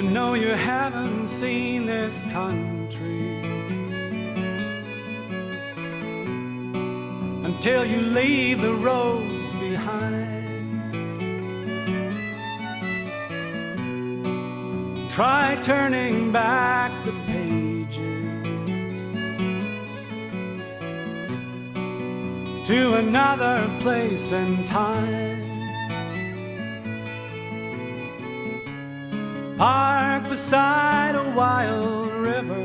You know you haven't seen this country until you leave the roads behind. Try turning back the pages to another place and time. Park beside a wild river,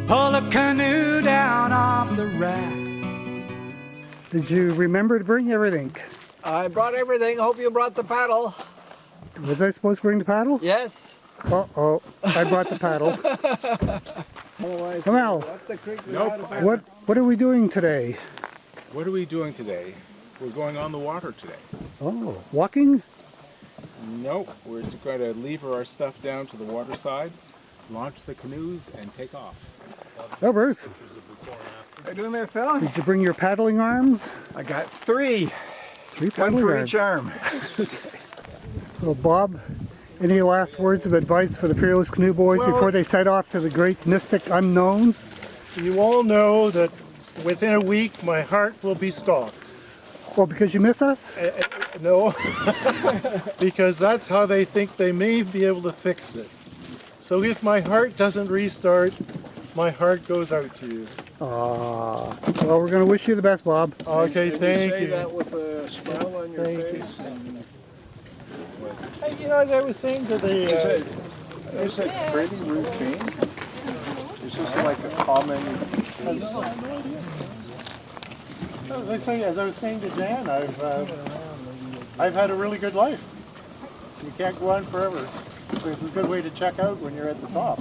pull a canoe down off the rack. Did you remember to bring everything? I brought everything. Hope you brought the paddle. Was I supposed to bring the paddle? Yes. Uh-oh, I brought the paddle. Otherwise, Come out. up the creek What are we doing today? What are we doing today? We're going on the water today. Oh, walking? Nope, we're just going to lever our stuff down to the water side, launch the canoes, and take off. Oh, Bruce, How you doing there, Phil? did you bring your paddling arms? I got three. 3 One paddling for arms. each arm. So, Bob, any last words of advice for the Fearless Canoe Boys before they set off to the great mystic unknown? You all know that within a week my heart will be stopped. Well, because you miss us? No, because that's how they think they may be able to fix it. So if my heart doesn't restart, my heart goes out to you. Well, we're going to wish you the best, Bob. Okay, thank you. that with a smile on your Thank face. Hey, you know, as I was saying to the... Is it pretty routine? Is this like a common... As I was saying to Dan, I've had a really good life. You can't go on forever. So it's a good way to check out when you're at the top.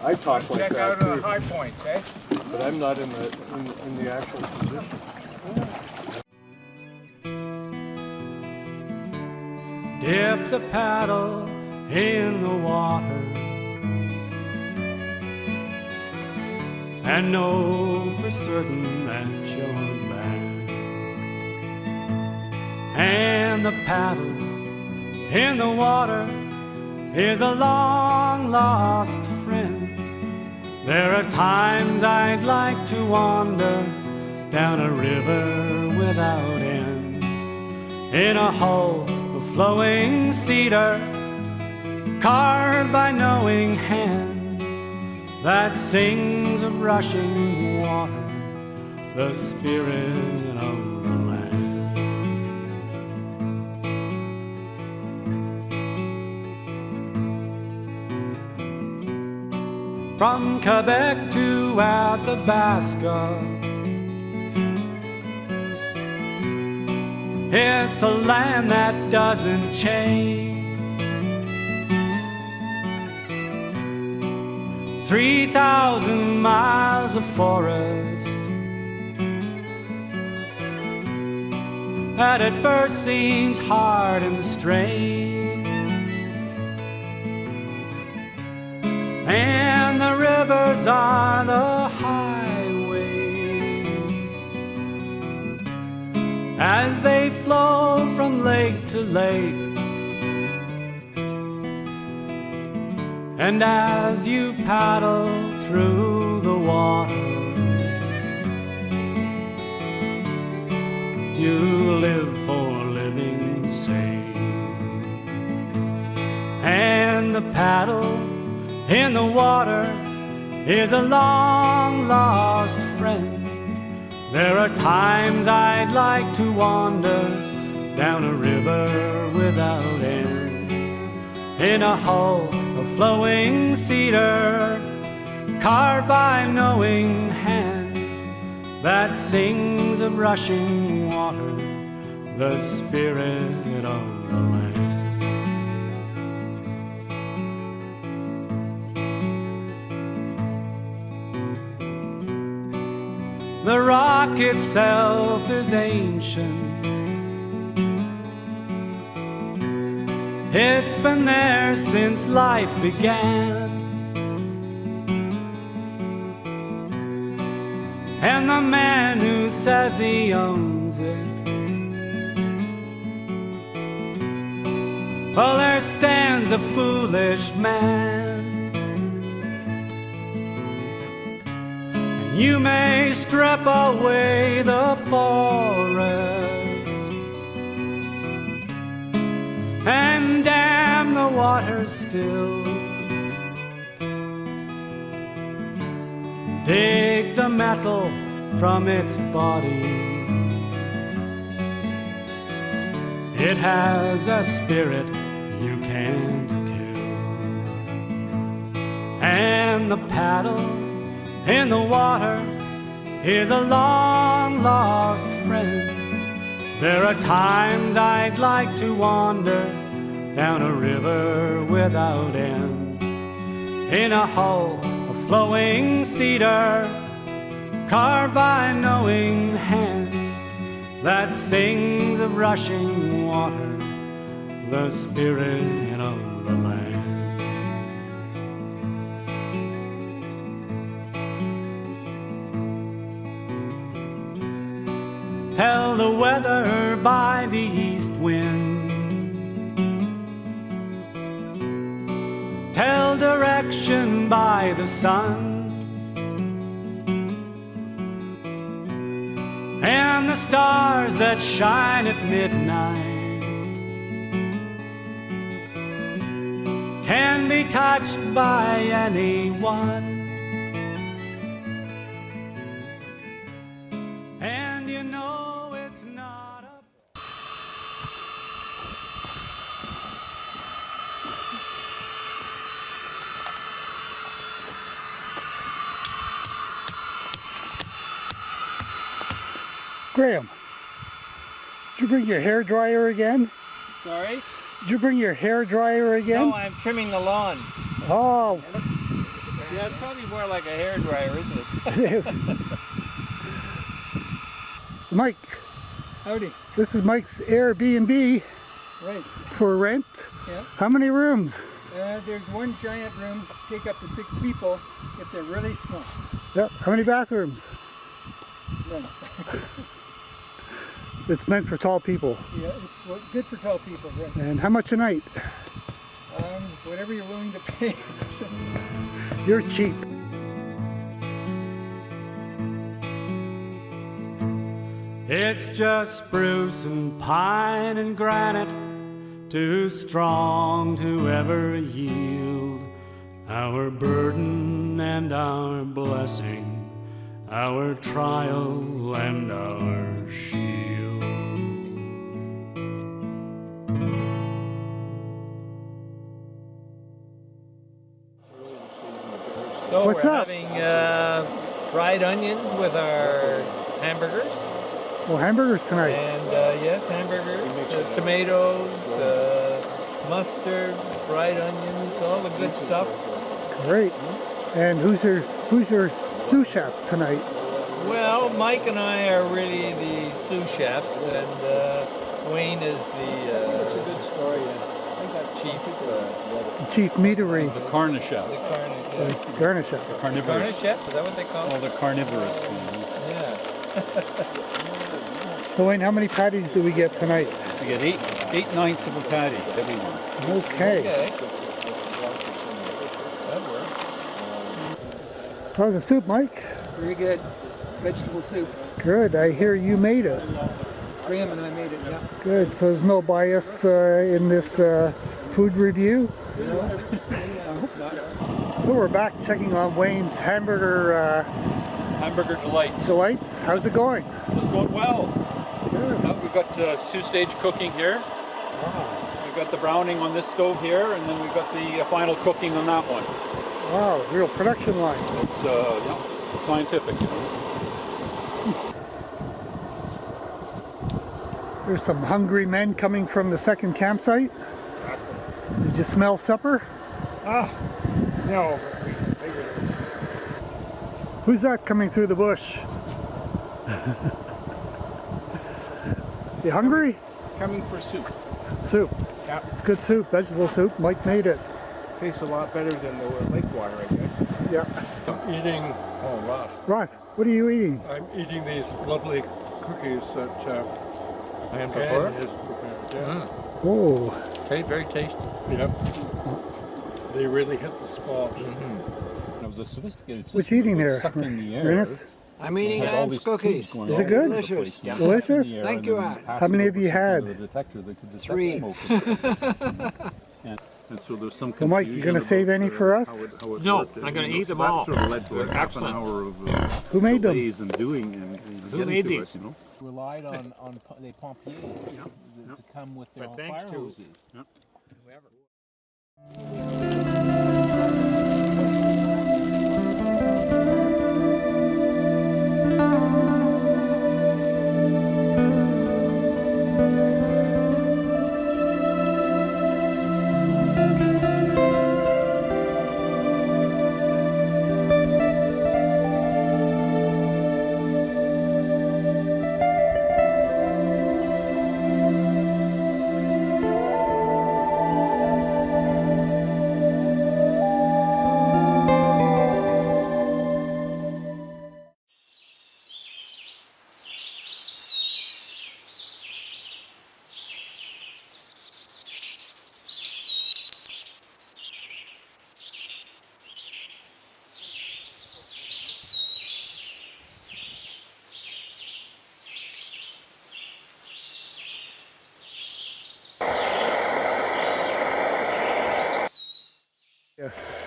I talk like Check that out our too, high points, eh? but I'm not in the actual position. Dip the paddle in the water and know for certain that you're back. And the paddle in the water is a long lost friend. There are times I'd like to wander down a river without end, in a hull of flowing cedar, carved by knowing hands, that sings of rushing water, the spirit of the land. From Quebec to Athabasca, it's a land that doesn't change. 3,000 miles of forest that at first seems hard and strange, and the rivers are the highways as they flow from lake to lake. And as you paddle through the water, you live for living's sake. And the paddle in the water is a long lost friend. There are times I'd like to wander down a river without end, in a hull of flowing cedar, carved by knowing hands, that sings of rushing water, the spirit of the land. The rock itself is ancient. It's been there since life began, and the man who says he owns it Well, there stands a foolish man, and you may strip away the forest and dam the waters still. Dig the metal from its body. It has a spirit you can't kill. And the paddle in the water is a long lost friend. There are times I'd like to wander down a river without end, in a hull of flowing cedar, carved by knowing hands, that sings of rushing water, the spirit of the land. Tell the weather by the east wind, tell direction by the sun, and the stars that shine at midnight can be touched by anyone. And you know it's not a... Graham, did you bring your hair dryer again? Sorry? Did you bring your hair dryer again? No, I'm trimming the lawn. Oh, Yeah, it's probably more like a hair dryer, isn't it? it is. Mike, Howdy. this is Mike's Airbnb Right. for rent. Yeah. How many rooms? There's one giant room, take up to 6 people if they're really small. Yep. How many bathrooms? None. It's meant for tall people. Yeah, it's good for tall people, right? And how much a night? Whatever you're willing to pay. You're cheap. It's just spruce and pine and granite, too strong to ever yield. Our burden and our blessing, our trial and our shield. So What's we're up? having fried onions with our hamburgers. Well, hamburgers tonight. And yes, hamburgers, tomatoes, mustard, fried onions, all the good stuff. Great. And who's your sous chef tonight? Well, Mike and I are really the sous chefs, and Wayne is That's a the good story. chief. Chief meatery. The carne chef. The Garnish chef. The carnivorous. carne chef, is that what they call Oh, it? the carnivorous. Yeah. So Wayne, how many patties do we get tonight? You get eight ninths of a patty, everyone. Okay. Okay. That works. How's the soup, Mike? Very good. Vegetable soup. Good. I hear you made it. Graham and I made it, yeah. Good. So there's no bias in this food review? I hope not. So we're back checking on Wayne's hamburger Hamburger delights. delights. How's it going? It's going well. Good. We've got two-stage cooking here. We've got the browning on this stove here, and then we've got the final cooking on that one. Wow, real production line. It's scientific. There's some hungry men coming from the second campsite. Did you smell supper? No. Who's that coming through the bush? You hungry? Coming for soup. Soup. Yeah. It's good soup, vegetable soup. Mike made it. Tastes a lot better than the lake water, I guess. Yeah. I'm eating, oh wow, Ross, what are you eating? I'm eating these lovely cookies that And Dan has prepared. Yeah. Oh, Very tasty. Yep. They really hit the spot. It was a sophisticated system. What you eating of there, sucking the air. Ernest? I'm eating Had all Anne's these cookies. tubes going Is all it good? over the Delicious. place, yeah. Delicious? Sucking the air Thank and you, then Anne. pass How it many have over you some kind had? of a detector that could detect 3. smoke. And so there's some So, Mike, you confusion gonna save about, any for us? how it No, worked. I'm gonna You know, eat so them that all. sort of led to a They're half an excellent. hour of Who made them? delays in doing and getting made to these? it, you know. Relied on les pompiers to come with their But own thanks fire to- hoses.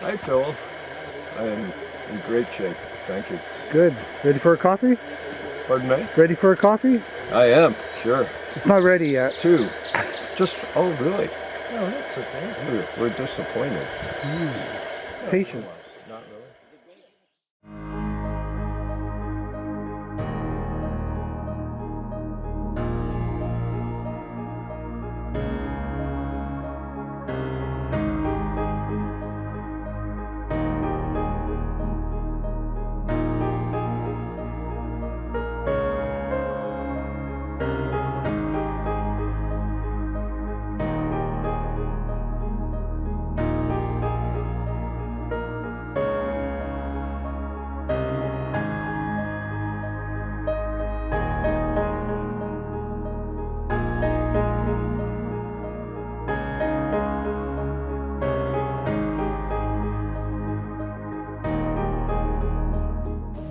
Hi, Phil. I am in great shape. Thank you. Good. Ready for a coffee? Pardon me? Ready for a coffee? I am, sure. It's not ready yet. Two. Just, oh, really? No, that's okay. We're disappointed. Patience. Not really.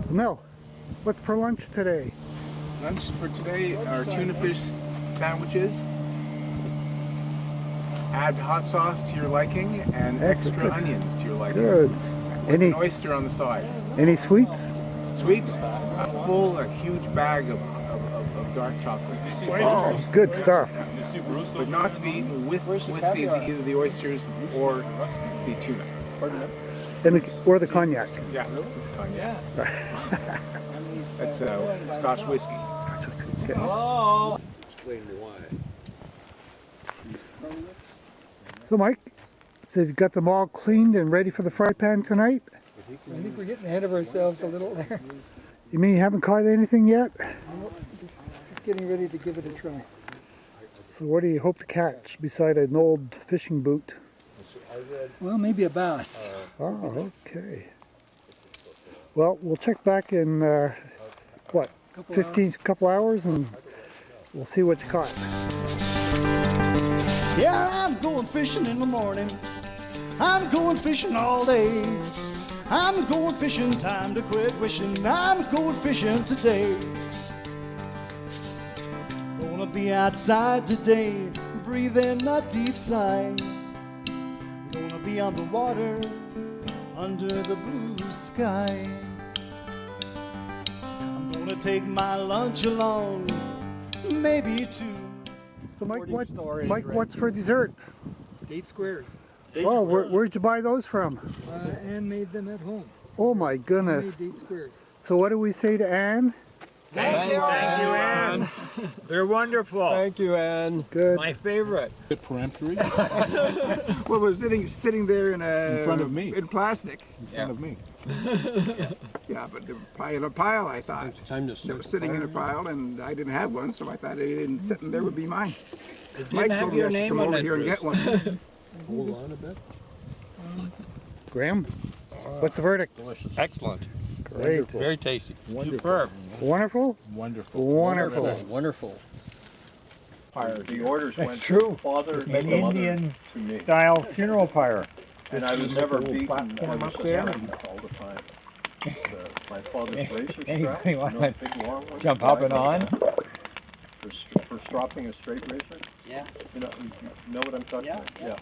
So, Mel, what's for lunch today? Lunch for today are tuna fish sandwiches. Add hot sauce to your liking and extra onions to your liking. Good. With Any an oyster on the side. any sweets? Sweets, a huge bag of dark chocolate. Oh, good stuff. But not to be eaten with either the oysters or the tuna. And or the cognac. Yeah. Cognac. That's Scotch whiskey. So, Mike, so you've got them all cleaned and ready for the fry pan tonight? I think we're getting ahead of ourselves a little there. You mean you haven't caught anything yet? Just getting ready to give it a try. So what do you hope to catch beside an old fishing boot? Well, maybe a bass. Oh, okay. Well, we'll check back in, what, 15 couple hours and we'll see what you caught. Yeah, I'm going fishing in the morning. I'm going fishing all day. I'm going fishing, time to quit wishing. I'm going fishing today. Gonna be outside today, breathing a deep sigh. Gonna be on the water, under the blue sky. I'm gonna take my lunch along, maybe two. So Mike, what's for dessert? Date squares. Oh, where'd you buy those from? Anne made them at home. Oh my goodness. Date squares. So what do we say to Anne? Thank you, Anne. They're wonderful. Thank you, Anne. Good. My favorite. Bit peremptory Well, we're sitting there in front of me. in plastic. in front of me. Yeah, but the pile, I thought. Time to It was sitting in a pile, and I didn't have one, so I thought it didn't sit in there would be mine. It Mike didn't told have me your I should name come on over it. here and get one. hold on a bit. Graham, what's the verdict? Delicious. Excellent. Great. Very tasty. Wonderful. Superb. Wonderful? Wonderful. Wonderful. Wonderful. pyre. The orders That's went true. from father An to mother Indian to me. style funeral pyre. And I was never beaten. I platform was up just there. beaten all the time. My father's razor Anybody strap, want you know, to big long one. jump up and on? For stropping a straight razor. Yeah. You know what I'm talking about? Yeah.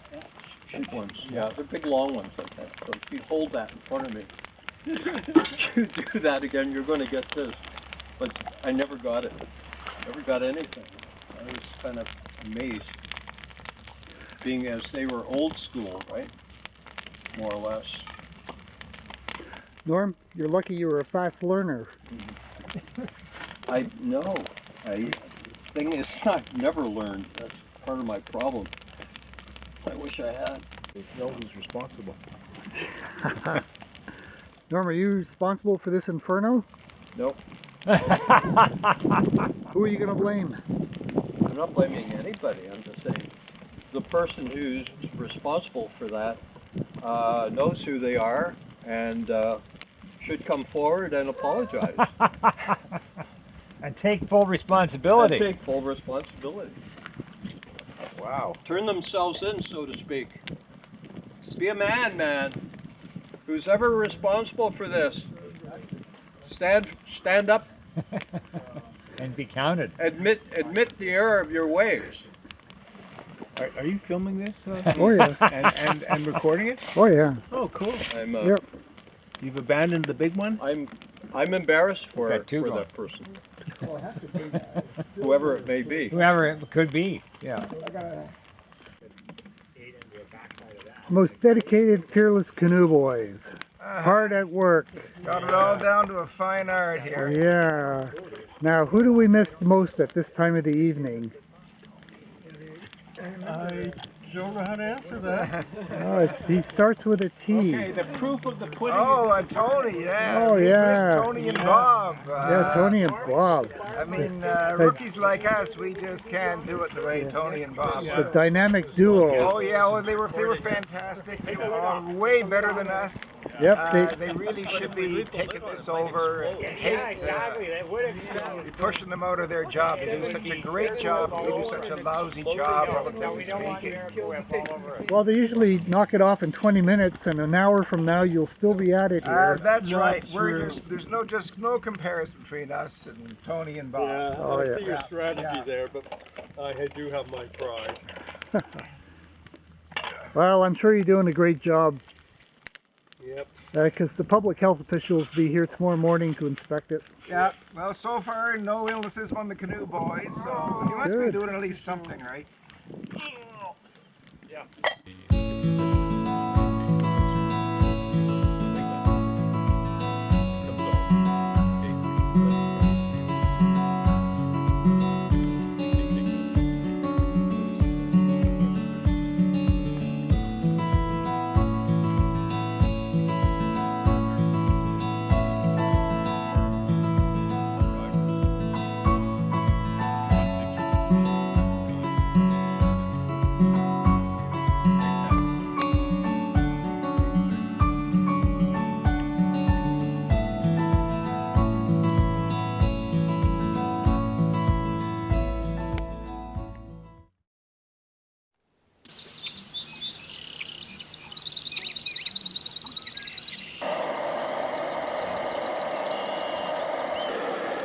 Big ones. Yeah, they're big long ones like that. So if you hold that in front of me, you do that again, you're going to get this. But I never got it. Never got anything. I was kind of amazed, being as they were old school, right? More or less. Norm, you're lucky you were a fast learner. I know. Thing is, I've never learned. That's part of my problem. I wish I had. They know who's responsible. Norm, are you responsible for this inferno? Nope. Who are you going to blame? I'm not blaming anybody. I'm just saying the person who's responsible for that knows who they are and should come forward and apologize. And take full responsibility. And take full responsibility. Wow. Turn themselves in, so to speak. Be a man. Who's ever responsible for this? Stand up. And be counted. Admit the error of your ways. Are you filming this? Oh yeah. and recording it? Oh yeah. Oh, cool. I'm Yep. You've abandoned the big one? I'm embarrassed for Got two going. that person. Whoever it may be. Whoever it could be. Yeah. Most dedicated Fearless Canoe Boys. Hard at work. Got it all down to a fine art here. Yeah. Now, who do we miss the most at this time of the evening? I don't know how to answer that. Oh, he starts with a T. Okay, the proof of the pudding. Oh, Tony, yeah. Oh, We yeah. miss Tony and Bob. Yeah, Tony and Bob. I mean, rookies like us, we just can't do it the way Tony and Bob The do. dynamic duo. Oh yeah, well, they were fantastic. They were all way better than us. Yep. They really should be taking this over. I hate be pushing them out of their job. They do such a great job. We do such a lousy job, relatively speaking. Well, they usually knock it off in 20 minutes, and an hour from now, you'll still be at it here. That's right. There's no comparison between us and Tony and Bob. Yeah, Oh, I yeah. see your strategy there, but I do have my pride. Well, I'm sure you're doing a great job, Yep. because the public health officials will be here tomorrow morning to inspect it. Yeah. Well, so far no illnesses on the Canoe Boys, so you must be Good. doing at least something right.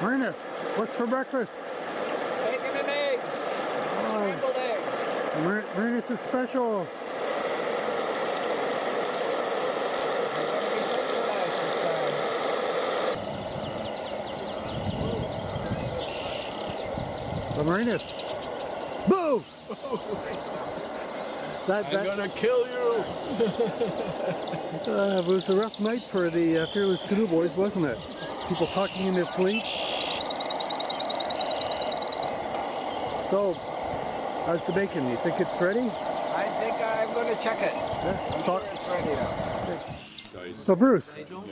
Ernest, what's for breakfast? Bacon and eggs. Scrambled eggs. Ernest is special. Ernest. Boo! I'm gonna kill you! It was a rough night for the Fearless Canoe Boys, wasn't it? People talking in their sleep. So, how's the bacon? You think it's ready? I think I'm going to check it. Yeah. I'm sure it's ready now. So Bruce,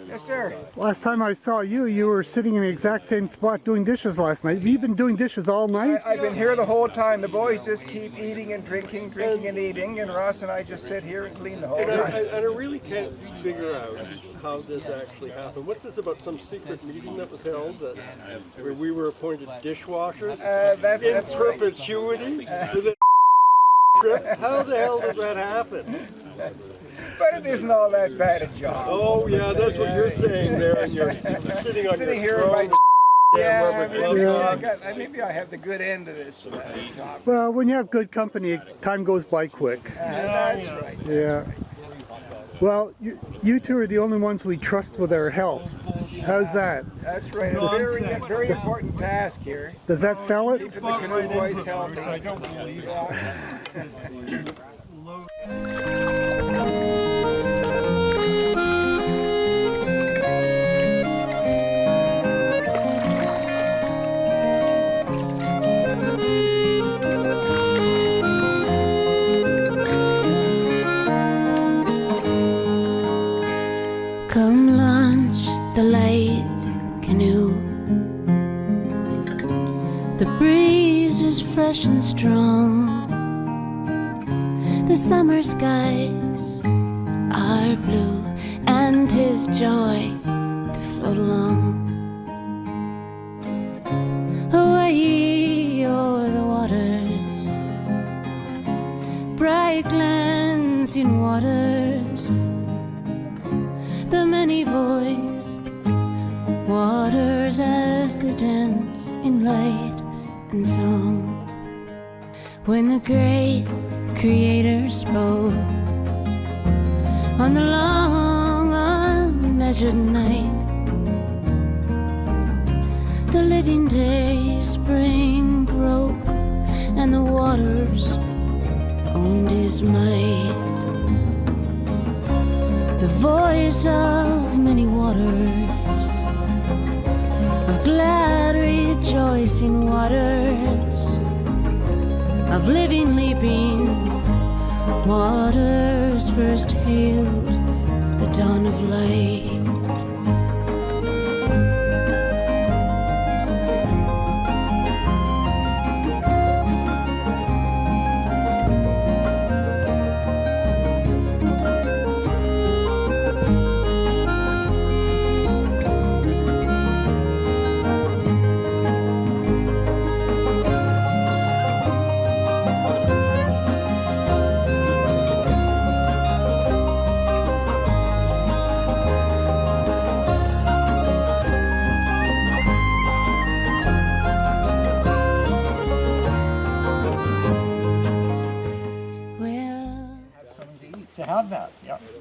Yes, sir. last time I saw you, you were sitting in the exact same spot doing dishes last night. Have you been doing dishes all night? I've been here the whole time. The boys just keep eating and drinking, drinking and eating, and Ross and I just sit here and clean the whole time. And I really can't figure out how this actually happened. What's this about, some secret meeting that was held that where we were appointed dishwashers That's in right. perpetuity with a trip? How the hell did that happen? But it isn't all that bad a job. Oh yeah, that's what you're saying there, and you're sitting on Sitting your here in my throne. yeah, rubber maybe I have the good end of this job. Well, when you have good company, time goes by quick. That's right. Yeah. Well, you two are the only ones we trust with our health. How's that? That's right. A very, very important task here. Does that sell it? Keeping the canoe boys healthy. I don't believe it. Come launch the light canoe. The breeze is fresh and strong. The summer skies are blue, and 'tis joy to float along. Away o'er the waters, bright glancing waters, the many-voiced waters as they dance in light and song. When the great Creator spoke on the long unmeasured night, the living day spring broke, and the waters owned His might. The voice of many waters, of glad rejoicing waters, of living leaping waters, first hailed the dawn of light.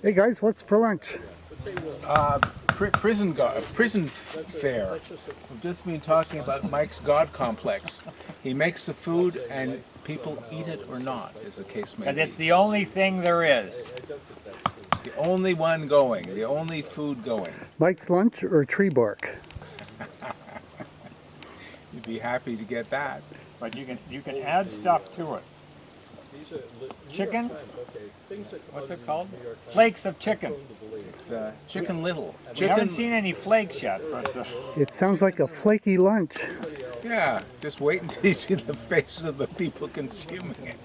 Hey guys, what's for lunch? Prison fare. We've just been talking about Mike's God complex. He makes the food and people eat it or not, as the case may be. Because it's the only thing there is. The only one going, the only food going. Mike's lunch or tree bark? You'd be happy to get that. But you can add stuff to it. Chicken? What's it called? Flakes of chicken. It's Chicken Little. We haven't seen any flakes yet, but It sounds like a flaky lunch. Yeah, just wait until you see the faces of the people consuming it.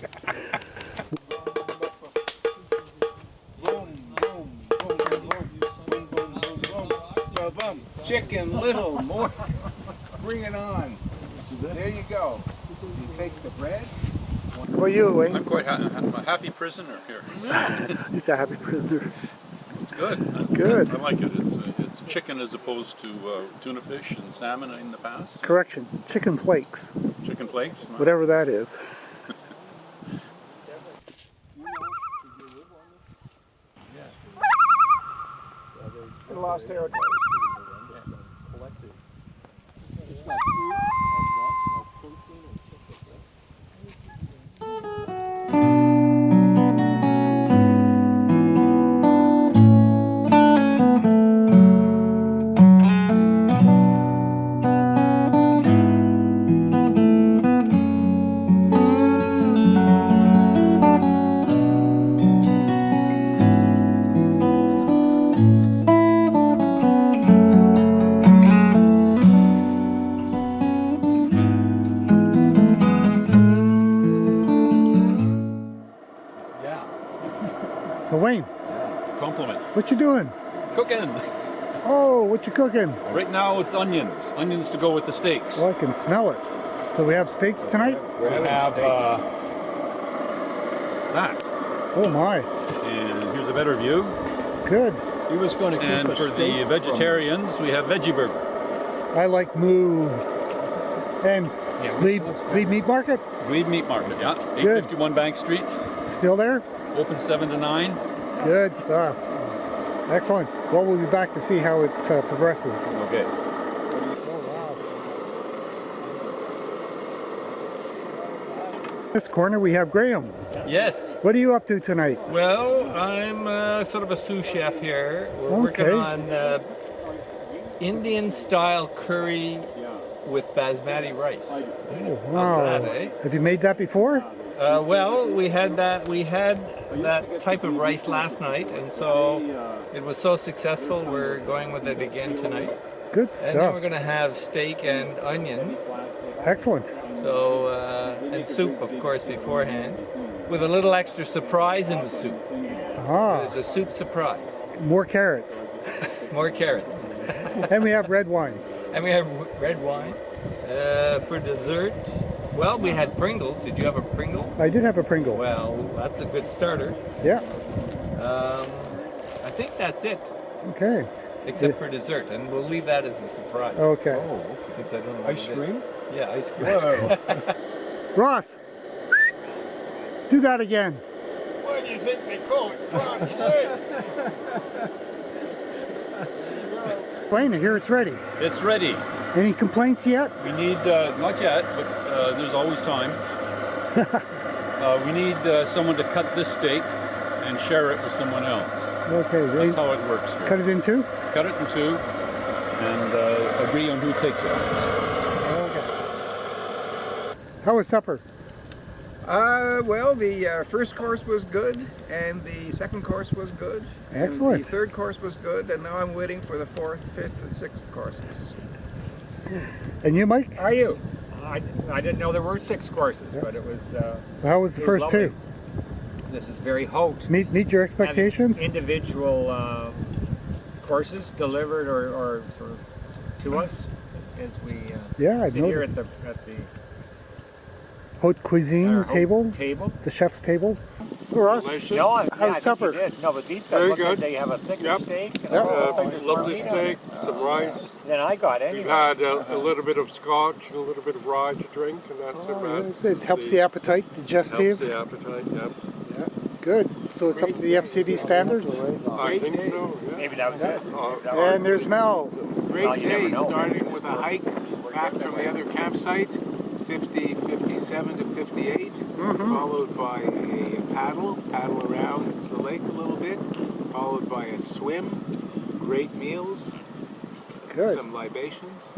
Chicken Little, more. Bring it on. There you go. You take the bread. How about you, Wayne? I'm quite I'm a happy prisoner here. He's a happy prisoner. It's good. Good. I like it. It's chicken as opposed to tuna fish and salmon in the past. Correction, chicken flakes. Chicken flakes. Whatever that is. In lost territories. Oh, Wayne, Compliment. what you doing? Cooking. Oh, what you cooking? Right now it's onions. Onions to go with the steaks. Oh, I can smell it. So we have steaks tonight? We have that. Oh my. And here's a better view. Good. He was going to keep And a for steak the vegetarians, we have veggie burger. I like moo. And Glebe Meat Market? Glebe Meat Market, yeah. Good. 851 Bank Street. Still there? Open 7 to 9. Good stuff. Excellent. Well, we'll be back to see how it progresses. Okay. This corner we have Graham. Yes. What are you up to tonight? Well, I'm sort of a sous chef here. We're working on Indian style curry with basmati rice. Oh, wow. How's that, eh? Have you made that before? Well, we had that type of rice last night, and so it was so successful. We're going with it again tonight. Good stuff. And then we're going to have steak and onions. Excellent. So and soup, of course, beforehand, with a little extra surprise in the soup. Ah. There's a soup surprise. More carrots. More carrots. And we have red wine. And we have red wine. For dessert, well, we had Pringles. Did you have a Pringle? I did have a Pringle. Well, that's a good starter. Yeah. I think that's it. Okay. Except for dessert, and we'll leave that as a surprise. Okay. Since I don't know what Ice it is. cream? Yeah, ice cream. Ross, do that again. Why do you think they call it Crotch Lake? Wayne, I hear it's ready. It's ready. Any complaints yet? We need, not yet, but there's always time. We need someone to cut this steak and share it with someone else. Okay. That's how it works here. Cut it in two? Cut it in two and agree on who takes it. How was supper? Well, the first course was good, and the second course was good. Excellent. And the third course was good, and now I'm waiting for the fourth, fifth, and sixth courses. And you, Mike? How are you? I didn't know there were 6 courses, but it was. So how was the it first lovely. two? This is very hot. Meet your expectations? Individual courses delivered or sort of to us as we sit here at the haute cuisine table? The chef's table? Ross, no, how's supper? No, but these Very guys good. They have a thicker steak. And Lovely steak, some rice. Then I got it. We've had a little bit of scotch, a little bit of rye to drink, and that's It helps the appetite, digestive. Helps the appetite, yep. Yeah, good. So it's up to the FCD standards? I think so, yeah. Maybe that was it. And there's Mel. Great day, starting with a hike back from the other campsite, 57 to 58, followed by a paddle around the lake a little bit, followed by a swim, great meals, some libations.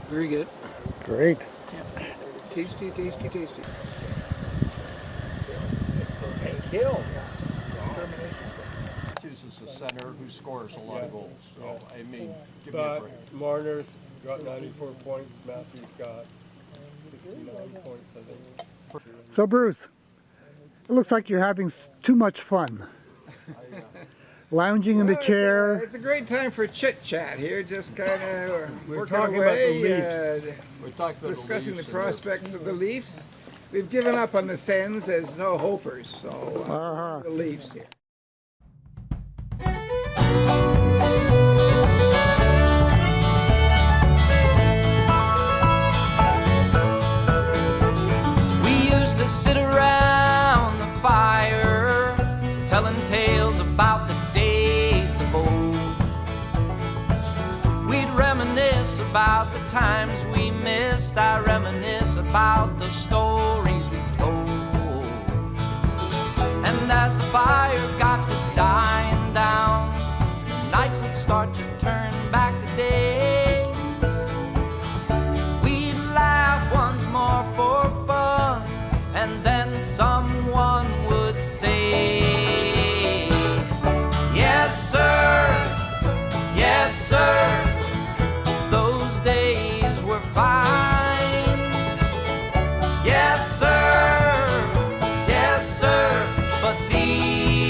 Very good. Great. Tasty, tasty, tasty. Kill. Chooses a center who scores a lot of goals. So, I mean, give me a But break. Marner's got 94 points, Matthew's got 69 points, I think. So Bruce, it looks like you're having too much fun. Lounging in the chair. It's a great time for chit chat here, just kind of working talking about away, the Leafs. We talked about discussing the Leafs prospects of the Leafs. We've given up on the Sens as no hopers, so the Leafs here. We used to sit around the fire, telling tales about the days of old. We'd reminisce about the times we missed. I reminisce about the stories we told. And as the fire got to dying down, the night would start to turn back to day. We'd laugh once more for fun, and then someone would say, yes sir, yes sir, those days were fine. Yes sir, but these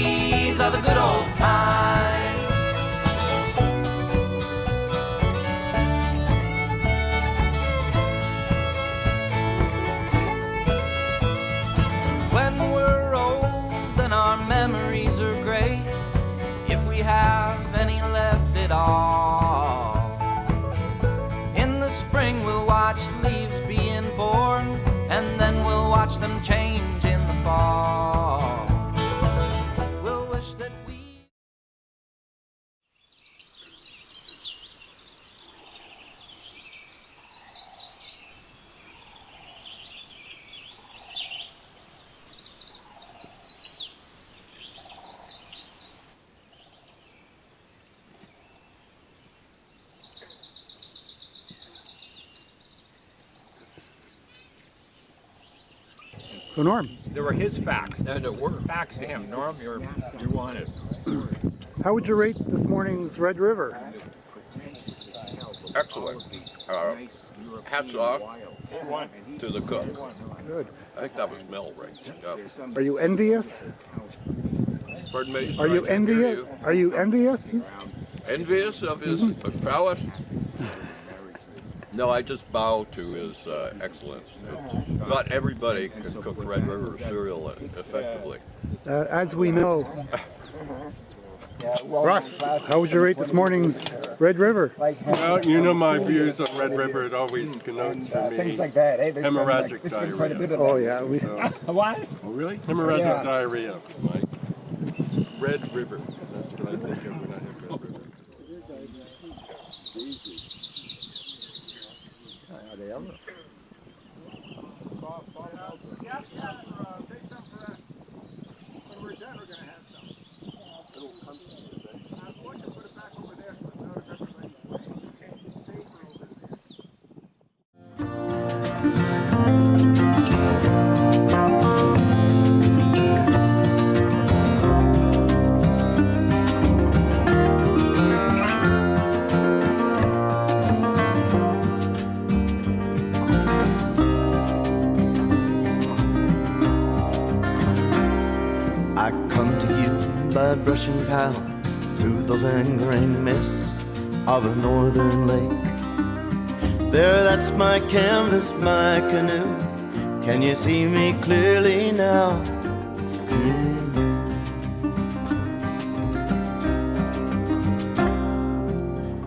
have any left at all. In the spring we'll watch leaves being born, and then we'll watch them change in the fall. We'll wish that we So Norm, There were his facts. And it worked. Facts to him. Norm, you wanted. how would you rate this morning's Red River? Excellent. Hats off to the cook. Good. I think that was Mel, right? Yeah. Are you envious? Pardon me? Are you envious? Are you envious? Envious of his prowess? No, I just bow to his excellence. Not everybody can cook Red River cereal effectively. As we know. Russ, how would you rate this morning's Red River? Well, you know my views on Red River. It always connotes for me Things like that, eh? hemorrhagic There's been quite a bit diarrhea. of Oh yeah. We, What? Oh, really? Hemorrhagic Yeah. diarrhea, Mike. Red River. That's what I think of when I have Red River. I come to you by brush and paddle through the lingering mist of a northern lake. There, that's my canvas, my canoe. Can you see me clearly now?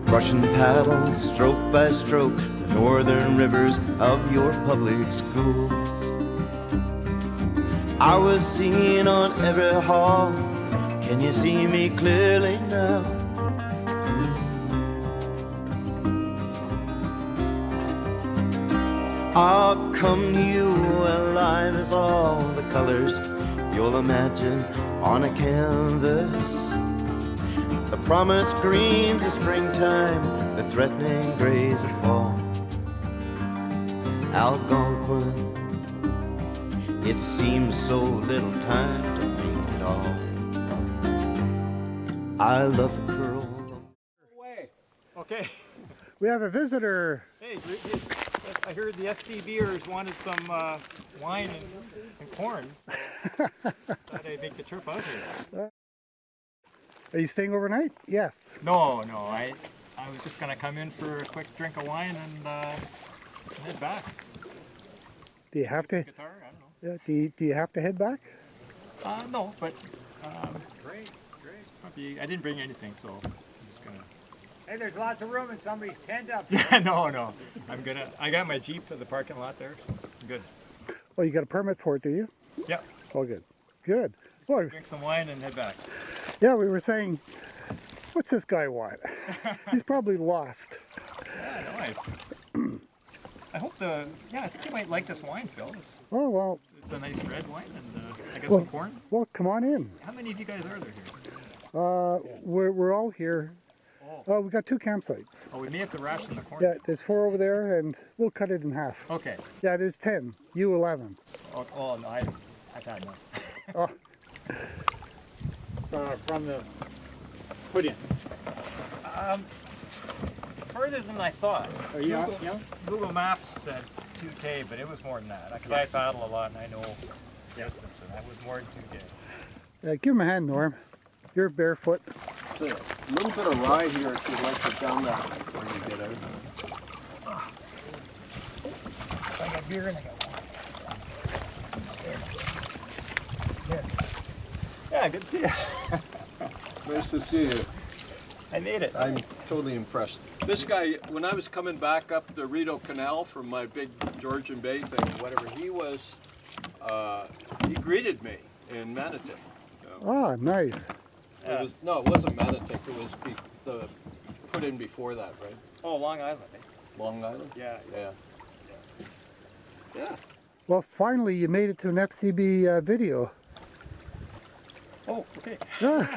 Brush and paddle, stroke by stroke, the northern rivers of your public schools. I was seen on every hall. Can you see me clearly now? I'll come to you alive as all the colors you'll imagine on a canvas. The promised greens of springtime, the threatening grays of fall. Algonquin, it seems so little time to paint it all. I love curl. Okay. we have a visitor. Hey, I heard the FCBers wanted some wine and corn. Thought I'd make the trip out here. Are you staying overnight? Yes. No. I was just gonna come in for a quick drink of wine and head back. Do you have to? Guitar? I don't know. Do you have to head back? No, but probably, I didn't bring anything, so I'm just gonna. Hey, there's lots of room in somebody's tent up here. No. I got my Jeep in the parking lot there, so I'm good. Well, you got a permit for it, do you? Yep. Oh, good. Good. Boy, Drink some wine and head back. yeah, we were saying, what's this guy want? He's probably lost. Yeah, no, I hope I think you might like this wine, Phil. Oh, well. It's a nice red wine and I guess Well, some corn. well, come on in. How many of you guys are there here? We're all here. Oh. We got 2 campsites. Oh, we may have to ration the corn. Yeah, there's 4 over there, and we'll cut it in half. Okay. Yeah, there's 10. You 11. Oh no, I've had enough. Oh. From the put-in. Further than I thought. Google Maps said 2K, but it was more than that. Because I paddle a lot and I know distance, and that was more than 2K. Give him a hand, Norm. You're barefoot. A little bit of rye here if you'd like to down that before you get out. I got beer and I got wine. There. Yeah, good to see you. Nice to see you. I made it. I'm totally impressed. This guy, when I was coming back up the Rideau Canal from my big Georgian Bay thing, whatever, he greeted me in Manotick. Ah, nice. No, it wasn't Manotick. It was put in before that, right? Oh, Long Island. Eh? Long Island? Yeah. Yeah. Well, finally you made it to an FCB video. Oh, okay. Yeah,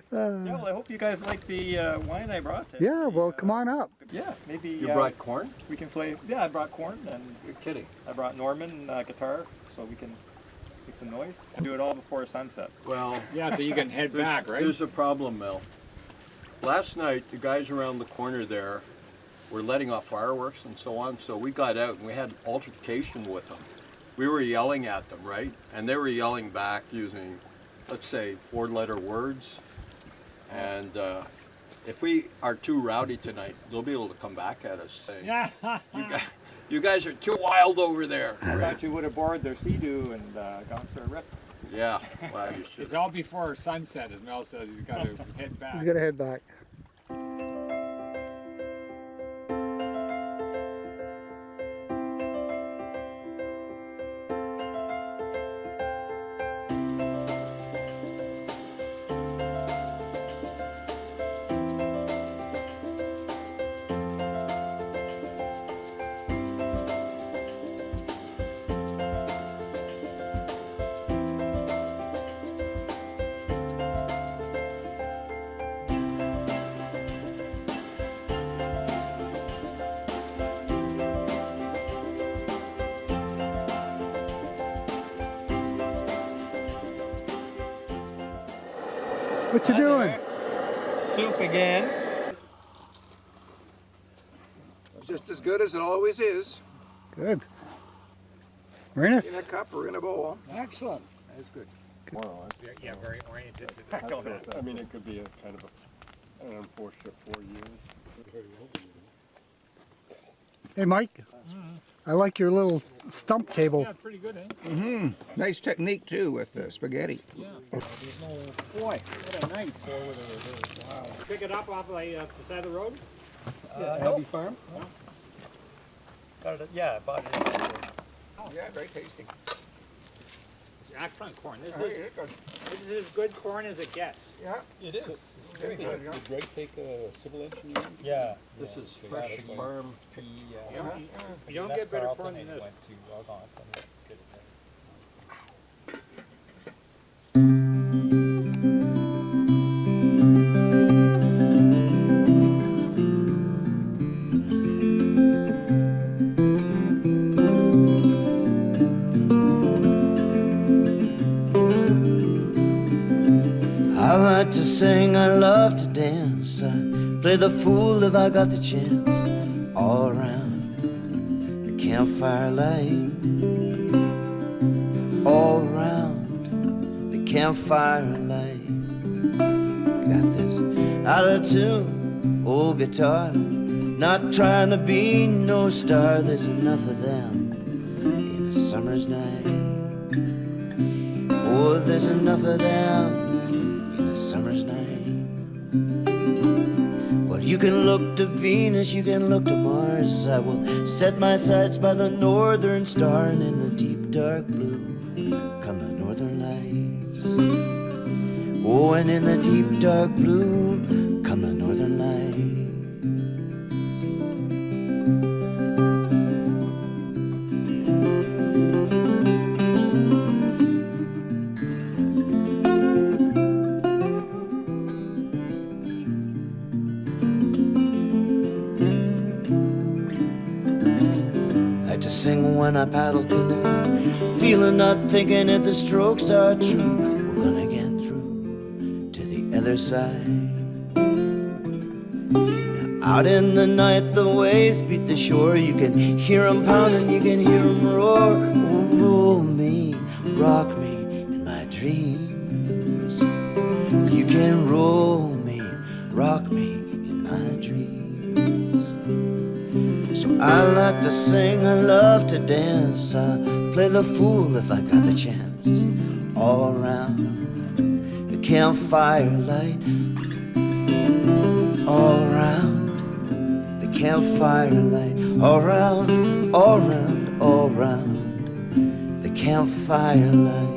Well, I hope you guys like the wine I brought. yeah, well, come on up. Yeah, maybe. You brought corn? We can play. Yeah, I brought corn, and You're kidding. I brought Norman guitar, so we can make some noise. And do it all before sunset. Well, Yeah, so you can head back, right? There's a problem, Mel. Last night, the guys around the corner there were letting off fireworks and so on, so we got out and we had an altercation with them. We were yelling at them, right? And they were yelling back using, let's say, 4-letter words. And if we are too rowdy tonight, they'll be able to come back at us saying, you guys are too wild over there. I thought you would have bored their Sea-Doo and gone for a rip. Yeah, well, you should. It's all before sunset, as Mel says. He's got to head back. He's gonna head back. What you doing? Soup again. Just as good as it always is. Good. Marinus? In a cup or in a bowl. Excellent. That's good. Yeah, very oriented to I don't know. I mean, it could be a kind of an unfortunate 4 years. Hey, Mike. I like your little stump table. Yeah, pretty good, eh? Mm-hmm. Nice technique, too, with the spaghetti. Yeah. There's no... Boy, what a night. Wow. Pick it up off the side of the road? Happy Farm? Yeah, I bought it. Oh, yeah, very tasty. Excellent corn. This is as good corn as it gets. Yeah. It is. Very good. Did Greg take a civil engineering? Yeah. This is fresh farm. You don't get better corn than this. Went to Algonquin and did it there. I like to sing, I love to dance. I play the fool if I got the chance. All around the campfire light, all around the campfire light. Got this out of tune old guitar, not trying to be no star. There's enough of them in a summer's night. Oh, there's enough of them in a summer's night. Well, you can look to Venus, you can look to Mars. I will set my sights by the northern star, and in the deep dark blue come the northern lights. Oh, and in the deep dark blue come the northern lights. Sing when I paddle canoe, feeling not thinking if the strokes are true. We're gonna get through to the other side. Now, out in the night, the waves beat the shore. You can hear 'em pounding, you can hear 'em roar. Oh, roll me, rock me in my dreams. You can roll me, rock me in my dreams. So I like to sing, I love to dance. I play the fool if I got the chance. All around the campfire light. All around the campfire light. All round, all round, all round the campfire light.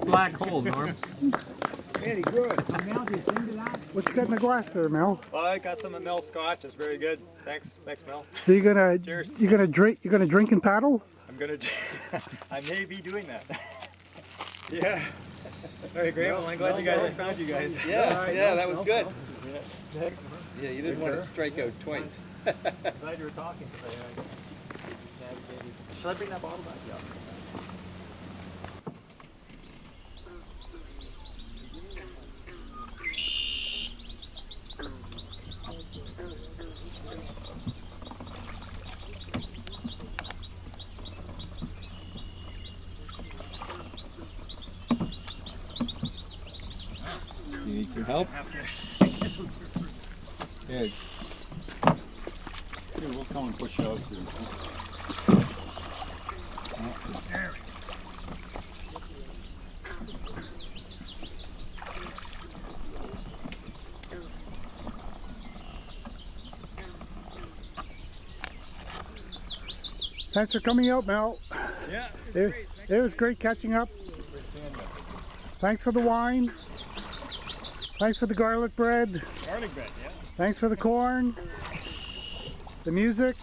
Black hole, Norm. Very good. What you got in the glass there, Mel? Well, I got some of Mel's scotch. It's very good. Thanks, Mel. So you're gonna Cheers. you're gonna drink and paddle? I'm gonna. I may be doing that. Yeah. Very great. Well, I'm glad I found you guys. Yeah, that was good. Yeah, you didn't want to strike out twice. Glad you were talking. Should I bring that bottle back? Yeah. You need some help? Yeah. Here, we'll come and push you out here. Thanks for coming out, Mel. Yeah, it was great catching up. Thanks for the wine. Thanks for the garlic bread. Garlic bread, yeah. Thanks for the corn. The music.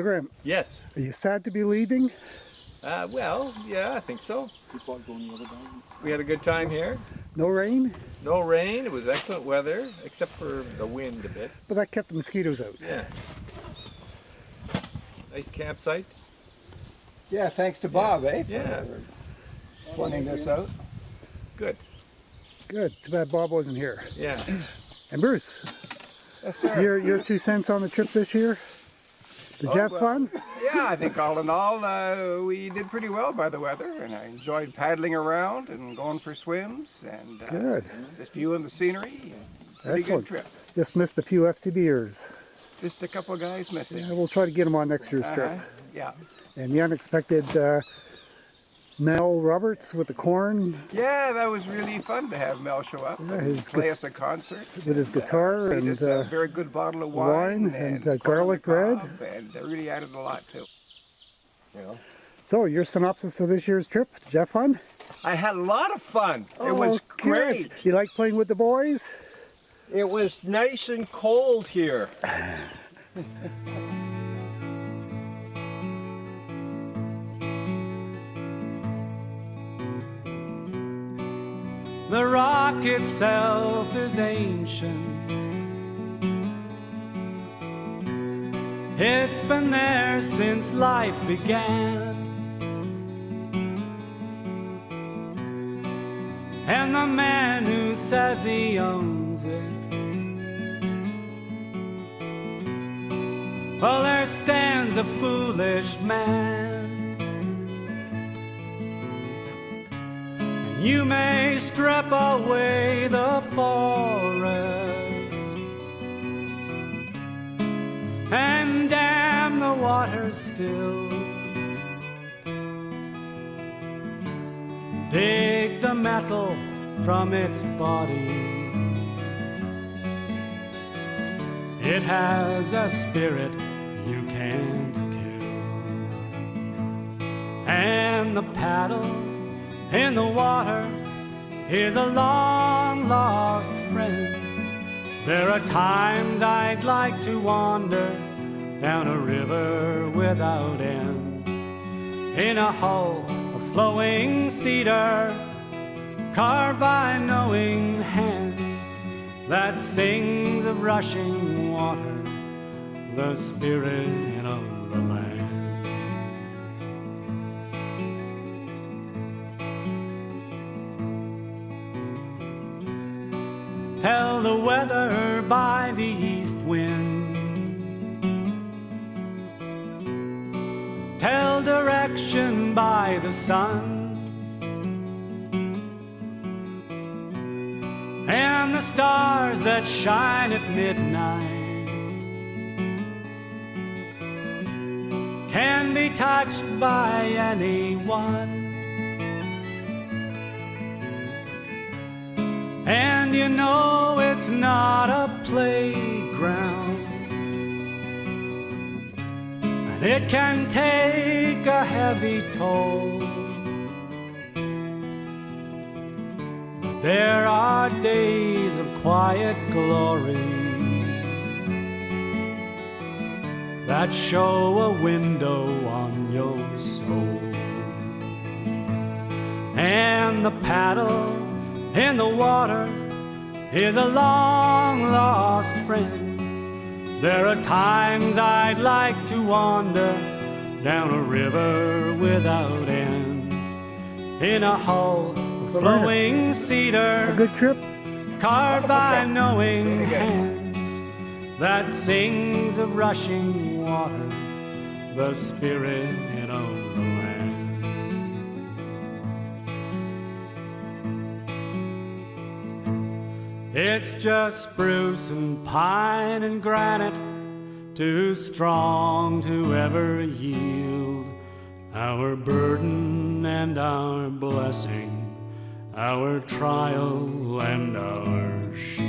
Graham. Yes. Are you sad to be leaving? Well, yeah, I think so. We had a good time here. No rain? No rain. It was excellent weather, except for the wind a bit. But that kept the mosquitoes out. Yeah. Nice campsite. Yeah, thanks to Bob, eh? Yeah. For pointing this out. Good. Good. Too bad Bob wasn't here. Yeah. And Bruce, Yes, sir. your 2 cents on the trip this year? Did you have fun? Yeah, I think all in all, we did pretty well by the weather, and I enjoyed paddling around and going for swims, and Good. just viewing the scenery. Pretty Excellent. good trip. Just missed a few FCBers. Just a couple of guys missing. Yeah, we'll try to get them on next year's trip. Yeah. And the unexpected Mel Roberts with the corn Yeah, that was really fun to have Mel show up Yeah, and his play gu- us a concert. with his guitar Made and us a very good bottle of wine and corn on garlic the bread. cob, and really added a lot to it. So, your synopsis of this year's trip? Did you have fun? I had a lot of fun. It was good. great. You like playing with the boys? It was nice and cold here. The rock itself is ancient. It's been there since life began. And the man who says he owns it, well, there stands a foolish man. You may strip away the forest and dam the water still. Dig the metal from its body. It has a spirit you can't kill. And the paddle in the water is a long lost friend. There are times I'd like to wander down a river without end, in a hull of flowing cedar, carved by knowing hands, that sings of rushing water, the spirit of the land. Tell the weather by the east wind. Tell direction by the sun. And the stars that shine at midnight can be touched by anyone. And you know it's not a playground, and it can take a heavy toll. But there are days of quiet glory that show a window on your soul. And the paddle in the water is a long lost friend. There are times I'd like to wander down a river without end, in a hull of flowing cedar, A good trip? carved by knowing hands, that sings of rushing water, the spirit of the land. It's just spruce and pine and granite, too strong to ever yield our burden and our blessing, our trial and our shield.